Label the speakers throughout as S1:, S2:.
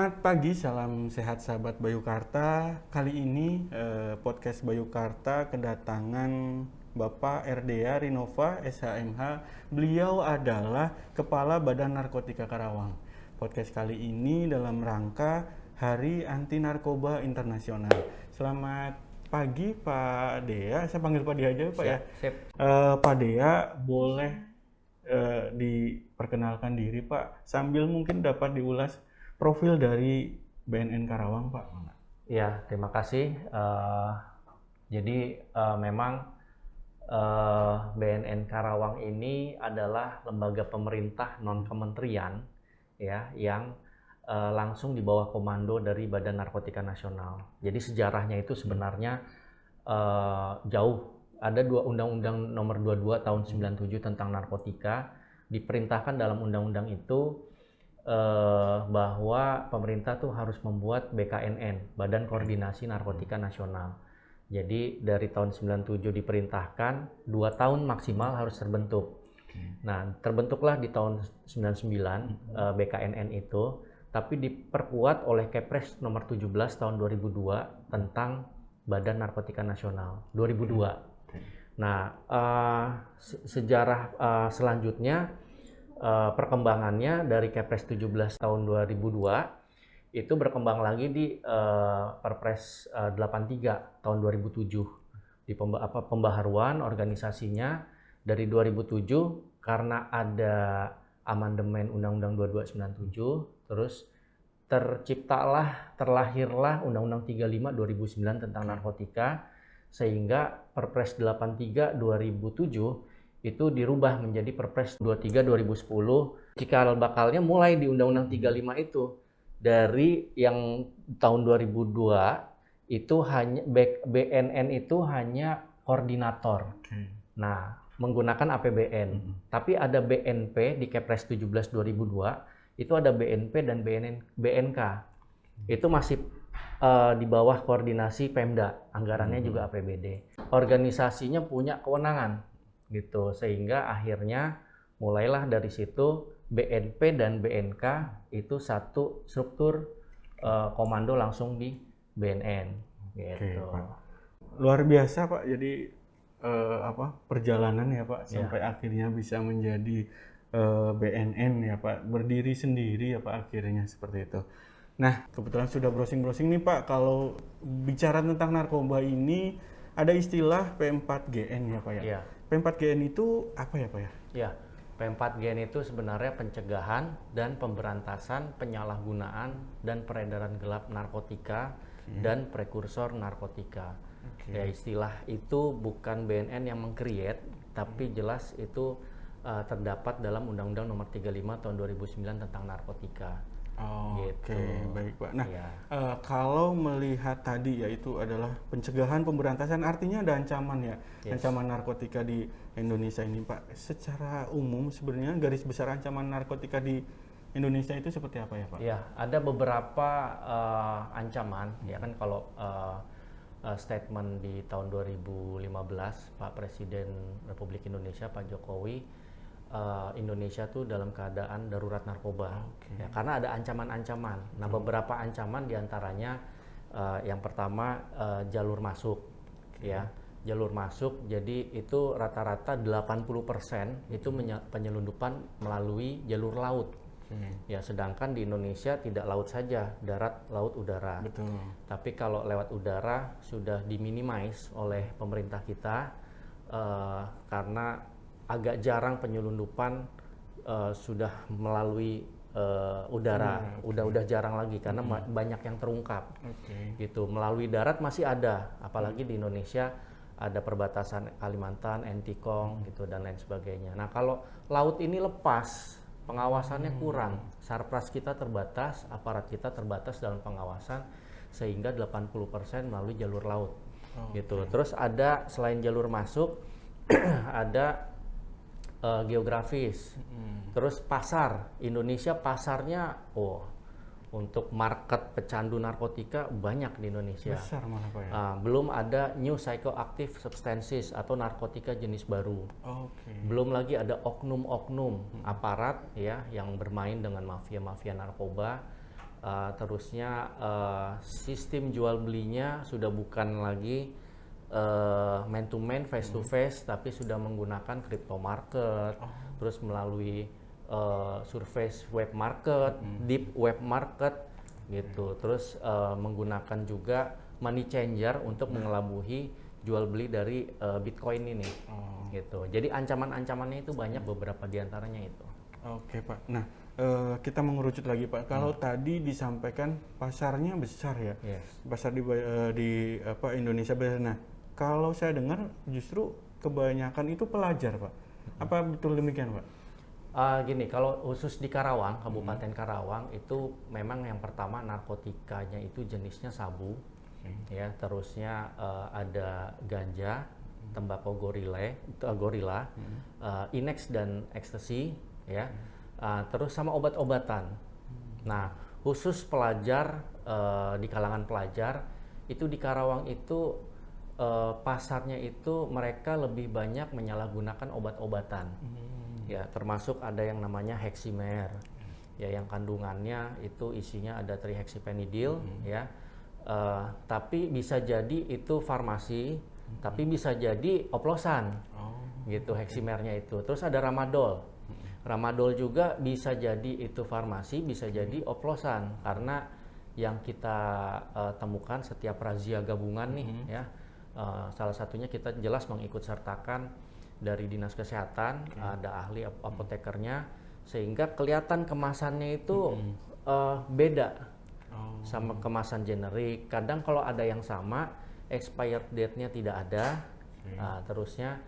S1: Selamat pagi, salam sehat sahabat Bayu Karta. Kali ini podcast Bayu Karta kedatangan Bapak Rdea Rinova SHMH. Beliau adalah Kepala Badan Narkotika Karawang. Podcast kali ini dalam rangka Hari Anti Narkoba Internasional. Selamat pagi Pak Dea, saya panggil Pak Dea aja Pak.
S2: Siap,
S1: ya.
S2: sip.
S1: Pak Dea boleh diperkenalkan diri Pak, sambil mungkin dapat diulas profil dari BNN Karawang Pak.
S2: Ya, terima kasih. Jadi memang BNN Karawang ini adalah lembaga pemerintah non-kementerian ya, yang langsung di bawah komando dari Badan Narkotika Nasional. Jadi sejarahnya itu sebenarnya jauh. Ada Undang-Undang Nomor 22 Tahun 97 tentang narkotika. Diperintahkan dalam undang-undang itu bahwa pemerintah tuh harus membuat BKNN, Badan Koordinasi Narkotika Nasional. Jadi dari tahun 97 diperintahkan, 2 tahun maksimal harus terbentuk. Nah, terbentuklah di tahun 99 BKNN itu, tapi diperkuat oleh Kepres nomor 17 tahun 2002 tentang Badan Narkotika Nasional 2002. Nah, sejarah selanjutnya perkembangannya dari Kepres 17 tahun 2002 itu berkembang lagi di Perpres 83 tahun 2007 di pembaharuan organisasinya dari 2007 karena ada amandemen Undang-Undang 2297, terus terlahirlah Undang-Undang 35 2009 tentang narkotika, sehingga Perpres 83 2007 itu dirubah menjadi Perpres 23 2010. Cikal bakalnya mulai di Undang-Undang 35 itu, dari yang tahun 2002 itu hanya BNN itu hanya koordinator. Nah, menggunakan APBN. Tapi ada BNP di Kepres 17 2002, itu ada BNP dan BNK. Itu masih di bawah koordinasi Pemda, anggarannya juga APBD. Organisasinya punya kewenangan gitu, sehingga akhirnya mulailah dari situ BNP dan BNK itu satu struktur komando langsung di BNN gitu.
S1: Oke, Pak. Luar biasa Pak, jadi perjalanan ya Pak sampai akhirnya bisa menjadi BNN ya Pak, berdiri sendiri ya Pak akhirnya seperti itu. Nah, kebetulan sudah browsing-browsing nih Pak, kalau bicara tentang narkoba ini ada istilah P4GN ya Pak ya.
S2: Iya.
S1: P4GN itu apa ya Pak ya?
S2: Ya, P4GN itu sebenarnya pencegahan dan pemberantasan penyalahgunaan dan peredaran gelap narkotika dan prekursor narkotika. Ya, istilah itu bukan BNN yang meng-create, tapi jelas itu terdapat dalam Undang-Undang Nomor 35 Tahun 2009 tentang narkotika.
S1: Oke, baik Pak. Nah,
S2: Ya.
S1: kalau melihat tadi yaitu adalah pencegahan pemberantasan, artinya ada ancaman ya, ancaman narkotika di Indonesia ini Pak. Secara umum sebenarnya garis besar ancaman narkotika di Indonesia itu seperti apa ya Pak?
S2: Ya, ada beberapa ancaman. Ya kan kalau statement di tahun 2015 Pak Presiden Republik Indonesia Pak Jokowi, Indonesia tuh dalam keadaan darurat narkoba, ya, karena ada ancaman-ancaman. Nah, beberapa ancaman diantaranya yang pertama jalur masuk, ya, jalur masuk. Jadi itu rata-rata 80% itu penyelundupan melalui jalur laut. Ya, sedangkan di Indonesia tidak laut saja, darat, laut, udara.
S1: Betul.
S2: Tapi kalau lewat udara sudah diminimize oleh pemerintah kita karena agak jarang penyelundupan sudah melalui udara. Udah jarang lagi karena banyak yang terungkap. Gitu. Melalui darat masih ada, apalagi di Indonesia ada perbatasan Kalimantan, Entikong gitu dan lain sebagainya. Nah, kalau laut ini lepas, pengawasannya kurang, Sarpras kita terbatas, aparat kita terbatas dalam pengawasan, sehingga 80% melalui jalur laut. Gitu. Terus ada selain jalur masuk ada geografis. Terus pasar, Indonesia pasarnya untuk market pecandu narkotika banyak di Indonesia.
S1: Besar malah Pak ya.
S2: Belum ada new psychoactive substances atau narkotika jenis baru. Belum lagi ada oknum-oknum aparat ya yang bermain dengan mafia-mafia narkoba Terusnya sistem jual belinya sudah bukan lagi man to man, face to face, tapi sudah menggunakan crypto market, terus melalui surface web market, deep web market gitu. Terus menggunakan juga money changer untuk mengelabuhi jual beli dari Bitcoin ini. Gitu. Jadi ancaman-ancamannya itu banyak, beberapa diantaranya itu.
S1: Oke Pak. Nah, kita mengerucut lagi Pak. Kalau tadi disampaikan pasarnya besar ya, pasar di Indonesia besar. Nah, kalau saya dengar justru kebanyakan itu pelajar Pak. Apa betul demikian Pak?
S2: Gini, kalau khusus di Karawang, Kabupaten Karawang itu memang yang pertama narkotikanya itu jenisnya sabu, ya. Terusnya ada ganja, tembakau gorila, inex dan ekstasi, ya. Terus sama obat-obatan. Nah, khusus pelajar, di kalangan pelajar itu di Karawang itu pasarnya itu mereka lebih banyak menyalahgunakan obat-obatan. Ya, termasuk ada yang namanya heximer, ya, yang kandungannya itu isinya ada trihexyphenidyl, ya. Tapi bisa jadi itu farmasi, tapi bisa jadi oplosan, gitu heximernya itu. Terus ada ramadol. Ramadol juga bisa jadi itu farmasi, bisa jadi oplosan, karena yang kita temukan setiap razia gabungan nih, ya. Salah satunya kita jelas mengikut sertakan dari dinas kesehatan, ada ahli apotekernya, sehingga kelihatan kemasannya itu beda sama kemasan generik. Kadang kalau ada yang sama, expired date-nya tidak ada. Terusnya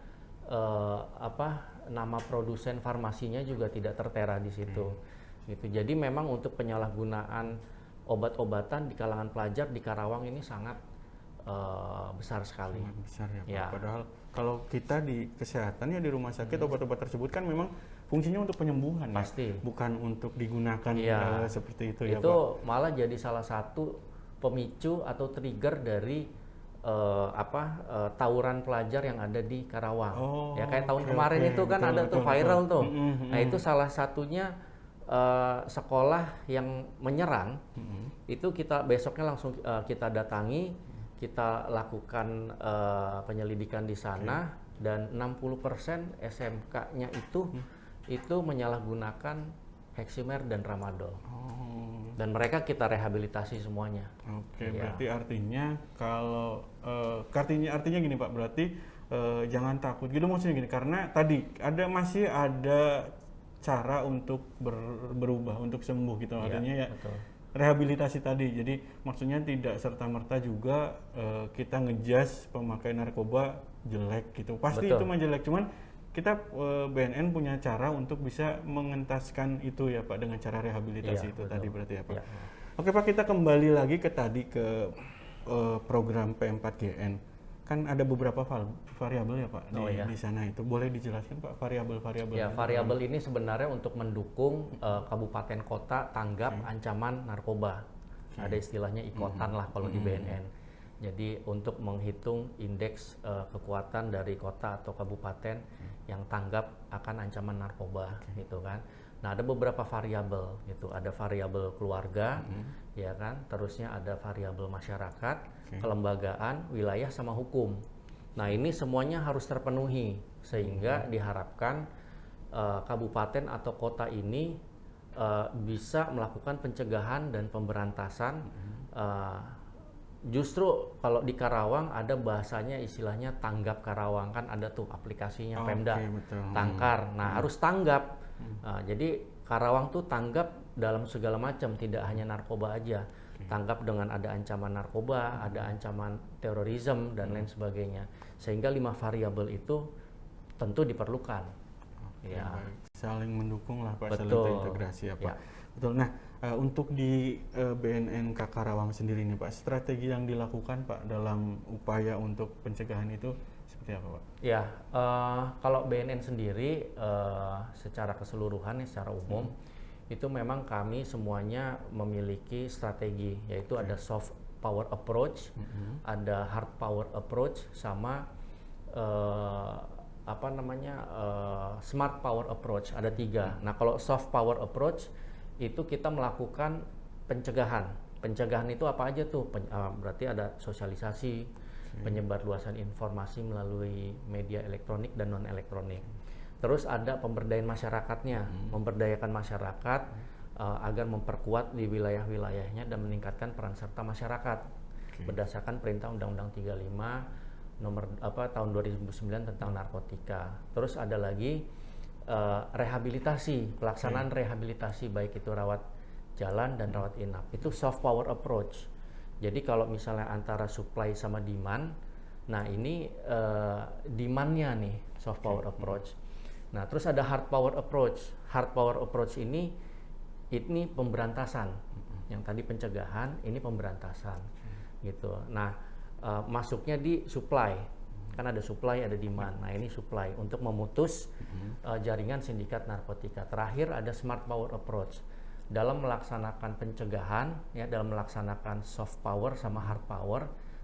S2: nama produsen farmasinya juga tidak tertera di situ. Gitu. Jadi memang untuk penyalahgunaan obat-obatan di kalangan pelajar di Karawang ini sangat besar sekali.
S1: Sangat besar ya Pak. Ya. Padahal kalau kita di kesehatan ya di rumah sakit obat-obat tersebut kan memang fungsinya untuk penyembuhan.
S2: Pasti.
S1: Ya, bukan untuk digunakan seperti itu ya Pak.
S2: Itu malah jadi salah satu pemicu atau trigger dari tawuran pelajar yang ada di Karawang. Ya kayak tahun kemarin itu kan ada tuh viral tuh. Nah itu salah satunya sekolah yang menyerang. Itu kita besoknya langsung kita datangi. Kita lakukan penyelidikan di sana, dan 60% SMK-nya itu menyalahgunakan heximer dan ramadol. Dan mereka kita rehabilitasi semuanya.
S1: Oke, berarti artinya kalau artinya gini Pak, berarti jangan takut gitu maksudnya gini, karena tadi masih ada cara untuk berubah, untuk sembuh gitu artinya ya.
S2: Betul.
S1: Rehabilitasi tadi, jadi maksudnya tidak serta-merta juga kita ngejudge pemakai narkoba jelek gitu, pasti itu mah jelek, cuman kita BNN punya cara untuk bisa mengentaskan itu ya Pak, dengan cara rehabilitasi itu tadi berarti ya Pak. Oke Pak, kita kembali lagi ke program P4GN. Kan ada beberapa variabel ya Pak di sana itu. Boleh dijelaskan Pak variabel-variabel?
S2: Ya, variabel ini sebenarnya untuk mendukung kabupaten kota tanggap ancaman narkoba. Ada istilahnya ikotan lah kalau di BNN. Jadi untuk menghitung indeks kekuatan dari kota atau kabupaten yang tanggap akan ancaman narkoba, gitu kan. Nah, ada beberapa variabel gitu. Ada variabel keluarga, ya kan. Terusnya ada variabel masyarakat, kelembagaan, wilayah sama hukum. Nah, ini semuanya harus terpenuhi sehingga diharapkan kabupaten atau kota ini bisa melakukan pencegahan dan pemberantasan. Justru kalau di Karawang ada bahasanya istilahnya tanggap Karawang, kan ada tuh aplikasinya Pemda, Tangkar. Nah, harus tanggap. Jadi Karawang tuh tanggap dalam segala macam, tidak hanya narkoba aja. Tanggap dengan ada ancaman narkoba, ada ancaman terorisme dan lain sebagainya. Sehingga 5 variabel itu tentu diperlukan.
S1: Saling mendukung lah Pak, saling terintegrasi ya Pak. Betul. Nah, untuk di BNN Karawang sendiri nih Pak, strategi yang dilakukan Pak dalam upaya untuk pencegahan itu seperti apa Pak? Ya,
S2: kalau BNN sendiri secara keseluruhan, secara umum, itu memang kami semuanya memiliki strategi, yaitu ada soft power approach, ada hard power approach, sama smart power approach. Ada 3. Nah, kalau soft power approach itu kita melakukan pencegahan. Pencegahan itu apa aja tuh? Berarti ada sosialisasi, penyebarluasan informasi melalui media elektronik dan non elektronik. Terus ada pemberdayaan masyarakatnya, memberdayakan masyarakat agar memperkuat di wilayah-wilayahnya dan meningkatkan peran serta masyarakat berdasarkan perintah Undang-Undang 35 tahun 2009 tentang narkotika. Terus ada lagi rehabilitasi, pelaksanaan rehabilitasi baik itu rawat jalan dan rawat inap. Itu soft power approach. Jadi kalau misalnya antara supply sama demand, nah ini demand-nya nih soft power approach. Nah, terus ada hard power approach. Hard power approach ini pemberantasan. Yang tadi pencegahan, ini pemberantasan. Gitu. Nah, masuknya di supply. Kan ada supply, ada demand. Nah, ini supply untuk memutus jaringan sindikat narkotika. Terakhir ada smart power approach. Dalam melaksanakan pencegahan, ya, dalam melaksanakan soft power sama hard power,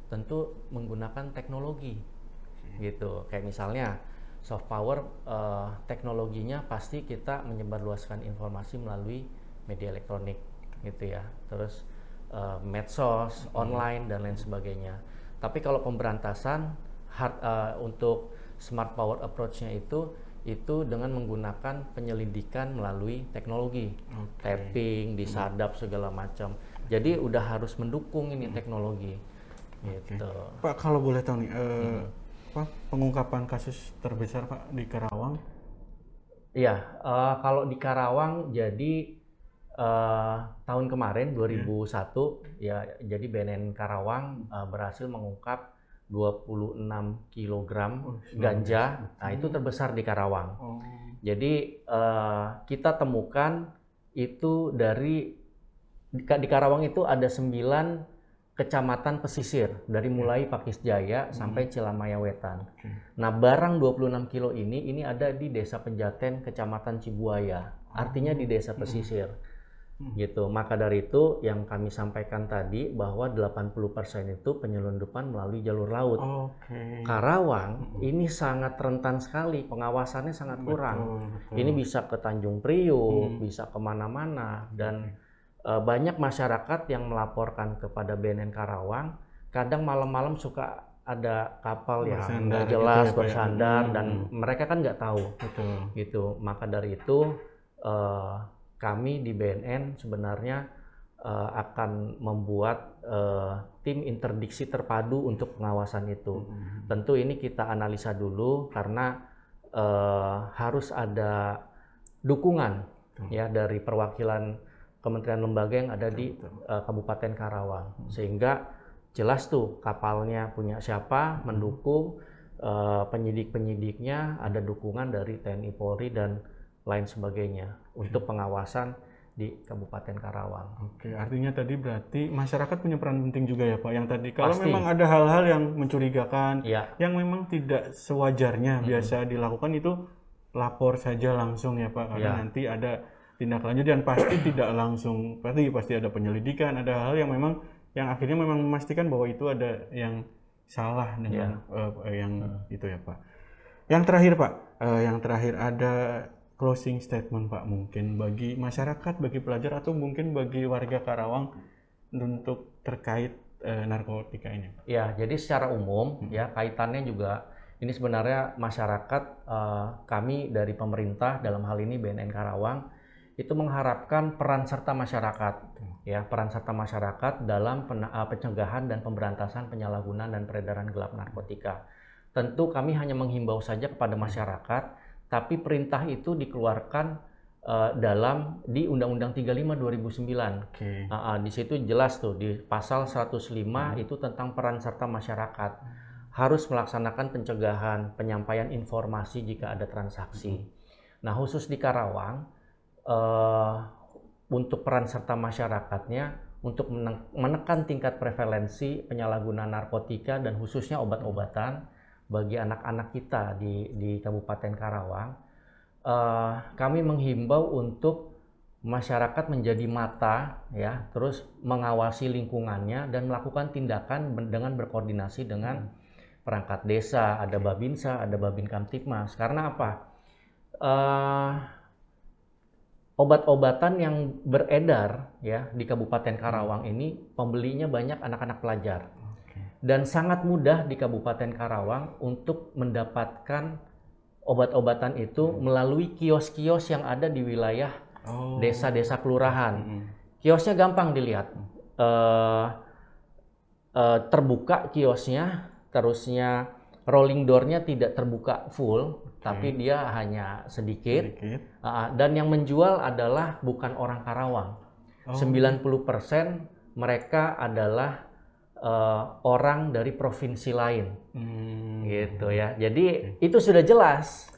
S2: tentu menggunakan teknologi. Gitu. Kayak misalnya soft power, teknologinya pasti kita menyebarluaskan informasi melalui media elektronik, gitu ya. Terus medsos, online dan lain sebagainya. Tapi kalau pemberantasan untuk smart power approach-nya itu dengan menggunakan penyelidikan melalui teknologi, tapping, disadap segala macam. Jadi udah harus mendukung ini teknologi. Gitu.
S1: Pak, kalau boleh tahu nih, pengungkapan kasus terbesar Pak di Karawang?
S2: Iya, kalau di Karawang jadi tahun kemarin 2001 ya, jadi BNN Karawang berhasil mengungkap 26 kg ganja. Nah, itu terbesar di Karawang. Jadi kita temukan itu di Karawang itu ada 9 kecamatan pesisir dari mulai Pakis Jaya sampai Cilamaya Wetan. Nah, barang 26 kilo ini ada di Desa Penjaten, Kecamatan Cibuaya. Artinya di desa pesisir. Gitu. Maka dari itu yang kami sampaikan tadi bahwa 80% itu penyelundupan melalui jalur laut. Karawang ini sangat rentan sekali, pengawasannya sangat kurang. Ini bisa ke Tanjung Priuk, bisa kemana-mana, dan banyak masyarakat yang melaporkan kepada BNN Karawang. Kadang malam-malam suka ada kapal yang nggak jelas bersandar, dan mereka kan nggak tahu. Gitu. Maka dari itu kami di BNN sebenarnya akan membuat tim interdiksi terpadu untuk pengawasan itu. Tentu ini kita analisa dulu karena harus ada dukungan ya dari perwakilan kementerian lembaga yang ada di Kabupaten Karawang, sehingga jelas tuh kapalnya punya siapa, mendukung penyidik-penyidiknya, ada dukungan dari TNI Polri dan lain sebagainya untuk pengawasan di Kabupaten Karawang.
S1: Artinya tadi berarti masyarakat punya peran penting juga ya Pak. Yang tadi kalau memang ada hal-hal yang mencurigakan, yang memang tidak sewajarnya biasa dilakukan, itu lapor saja langsung ya Pak, karena nanti ada tindak lanjut dan pasti tidak langsung, pasti ada penyelidikan, ada hal yang memang yang akhirnya memang memastikan bahwa itu ada yang salah dengan yang itu ya Pak. Yang terakhir Pak, yang terakhir ada closing statement Pak, mungkin bagi masyarakat, bagi pelajar, atau mungkin bagi warga Karawang untuk terkait narkotika ini.
S2: Ya, jadi secara umum ya kaitannya juga ini sebenarnya masyarakat, kami dari pemerintah dalam hal ini BNN Karawang itu mengharapkan peran serta masyarakat, ya, peran serta masyarakat dalam pencegahan dan pemberantasan penyalahgunaan dan peredaran gelap narkotika. Tentu kami hanya menghimbau saja kepada masyarakat, tapi perintah itu dikeluarkan di Undang-Undang 35 2009. Di situ jelas tuh di pasal 105 itu tentang peran serta masyarakat. Harus melaksanakan pencegahan, penyampaian informasi jika ada transaksi. Nah, khusus di Karawang, untuk peran serta masyarakatnya untuk menekan tingkat prevalensi penyalahgunaan narkotika dan khususnya obat-obatan bagi anak-anak kita di Kabupaten Karawang, kami menghimbau untuk masyarakat menjadi mata, ya, terus mengawasi lingkungannya dan melakukan tindakan dengan berkoordinasi dengan perangkat desa, ada Babinsa, ada Babin Kamtipmas. Karena apa? obat-obatan yang beredar ya di Kabupaten Karawang ini pembelinya banyak anak-anak pelajar. Dan sangat mudah di Kabupaten Karawang untuk mendapatkan obat-obatan itu melalui kios-kios yang ada di wilayah desa-desa kelurahan. Kiosnya gampang dilihat. Terbuka kiosnya, terusnya rolling door-nya tidak terbuka full, tapi dia hanya sedikit. Dan yang menjual adalah bukan orang Karawang. 90% mereka adalah orang dari provinsi lain, gitu ya. Jadi itu sudah jelas.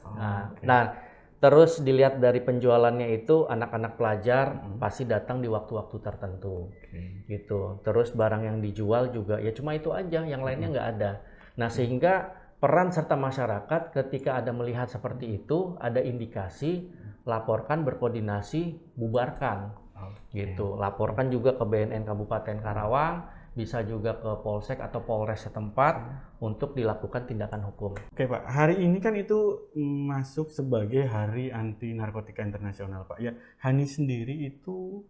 S2: Nah, terus dilihat dari penjualannya itu anak-anak pelajar pasti datang di waktu-waktu tertentu, gitu. Terus barang yang dijual juga ya cuma itu aja, yang lainnya nggak ada. Nah, sehingga peran serta masyarakat ketika ada melihat seperti itu, ada indikasi, laporkan, berkoordinasi, bubarkan, gitu. Laporkan juga ke BNN Kabupaten Karawang, bisa juga ke Polsek atau Polres setempat untuk dilakukan tindakan hukum.
S1: Oke Pak, hari ini kan itu masuk sebagai Hari Anti Narkotika Internasional Pak. Ya, HANI sendiri itu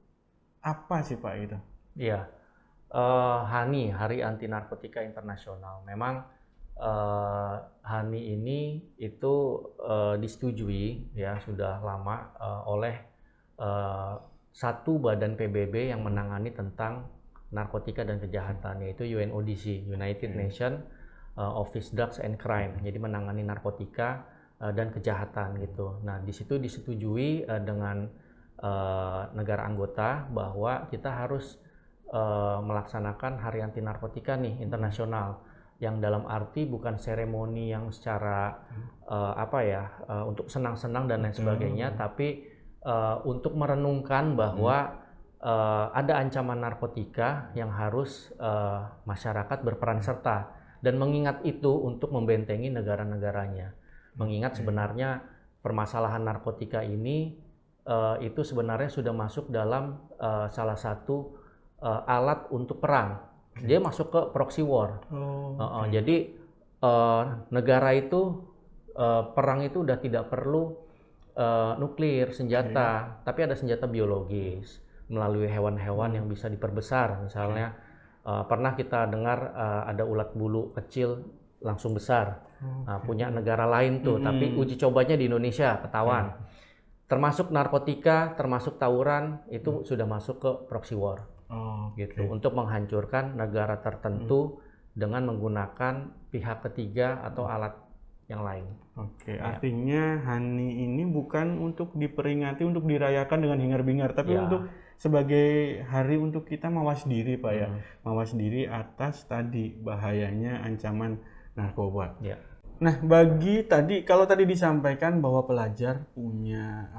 S1: apa sih Pak itu?
S2: Iya, HANI, Hari Anti Narkotika Internasional. Memang HANI ini itu disetujui ya sudah lama oleh satu badan PBB yang menangani tentang narkotika dan kejahatan, yaitu UNODC, United Nations Office Drugs and Crime. Jadi menangani narkotika dan kejahatan gitu. Nah, di situ disetujui dengan negara anggota bahwa kita harus melaksanakan Hari Anti Narkotika nih internasional, yang dalam arti bukan seremoni yang secara untuk senang-senang dan lain sebagainya, tapi untuk merenungkan bahwa ada ancaman narkotika yang harus masyarakat berperan serta, dan mengingat itu untuk membentengi negara-negaranya. Mengingat sebenarnya permasalahan narkotika ini itu sebenarnya sudah masuk dalam salah satu alat untuk perang. Dia masuk ke proxy war. Jadi negara itu perang itu udah tidak perlu nuklir, senjata, tapi ada senjata biologis melalui hewan-hewan yang bisa diperbesar. Misalnya pernah kita dengar ada ulat bulu kecil langsung besar. Punya negara lain tuh, tapi uji cobanya di Indonesia ketahuan. Termasuk narkotika, termasuk tawuran, itu sudah masuk ke proxy war. Gitu, untuk menghancurkan negara tertentu dengan menggunakan pihak ketiga atau alat yang lain.
S1: Artinya HANI ini bukan untuk diperingati, untuk dirayakan dengan hingar-bingar, tapi untuk sebagai hari untuk kita mawas diri Pak ya, mawas diri atas tadi bahayanya ancaman narkoba. Nah, kalau tadi disampaikan bahwa pelajar punya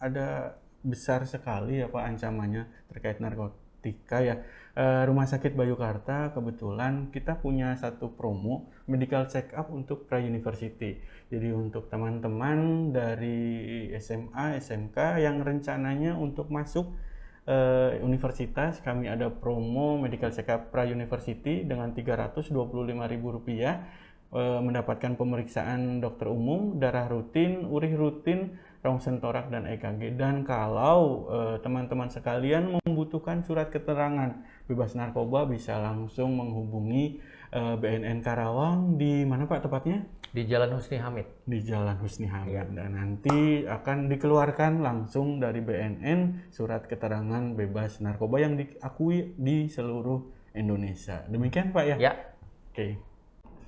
S1: ada besar sekali ya Pak ancamannya terkait narkotika ya. Rumah Sakit Bayukarta kebetulan kita punya satu promo medical check up untuk pra-university. Jadi untuk teman-teman dari SMA, SMK yang rencananya untuk masuk universitas, kami ada promo medical check up pra-university dengan Rp325.000, mendapatkan pemeriksaan dokter umum, darah rutin, urih rutin, rongsen torak dan EKG. Dan kalau teman-teman sekalian membutuhkan surat keterangan bebas narkoba, bisa langsung menghubungi BNN Karawang. Di mana Pak tepatnya?
S2: Di Jalan Husni Hamid.
S1: Di Jalan Husni Hamid. Dan nanti akan dikeluarkan langsung dari BNN surat keterangan bebas narkoba yang diakui di seluruh Indonesia. Demikian Pak ya?
S2: Ya.
S1: Oke.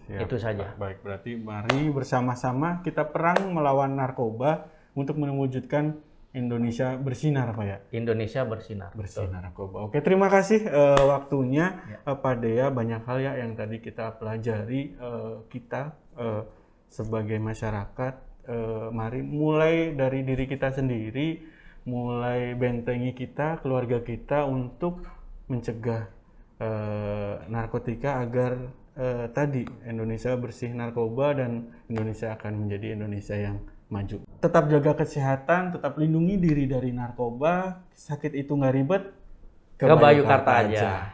S1: Siap,
S2: itu saja.
S1: Pak. Baik, berarti mari bersama-sama kita perang melawan narkoba untuk mewujudkan Indonesia bersinar Pak ya? Indonesia bersinar. Bersinar narkoba. Oke, terima kasih waktunya Pak Dea. Banyak hal ya yang tadi kita pelajari, kita sebagai masyarakat, mari mulai dari diri kita sendiri, mulai bentengi kita, keluarga kita untuk mencegah narkotika agar tadi Indonesia bersih narkoba dan Indonesia akan menjadi Indonesia yang maju. Tetap jaga kesehatan, tetap lindungi diri dari narkoba. Sakit itu nggak ribet,
S2: ke Bayukarta aja.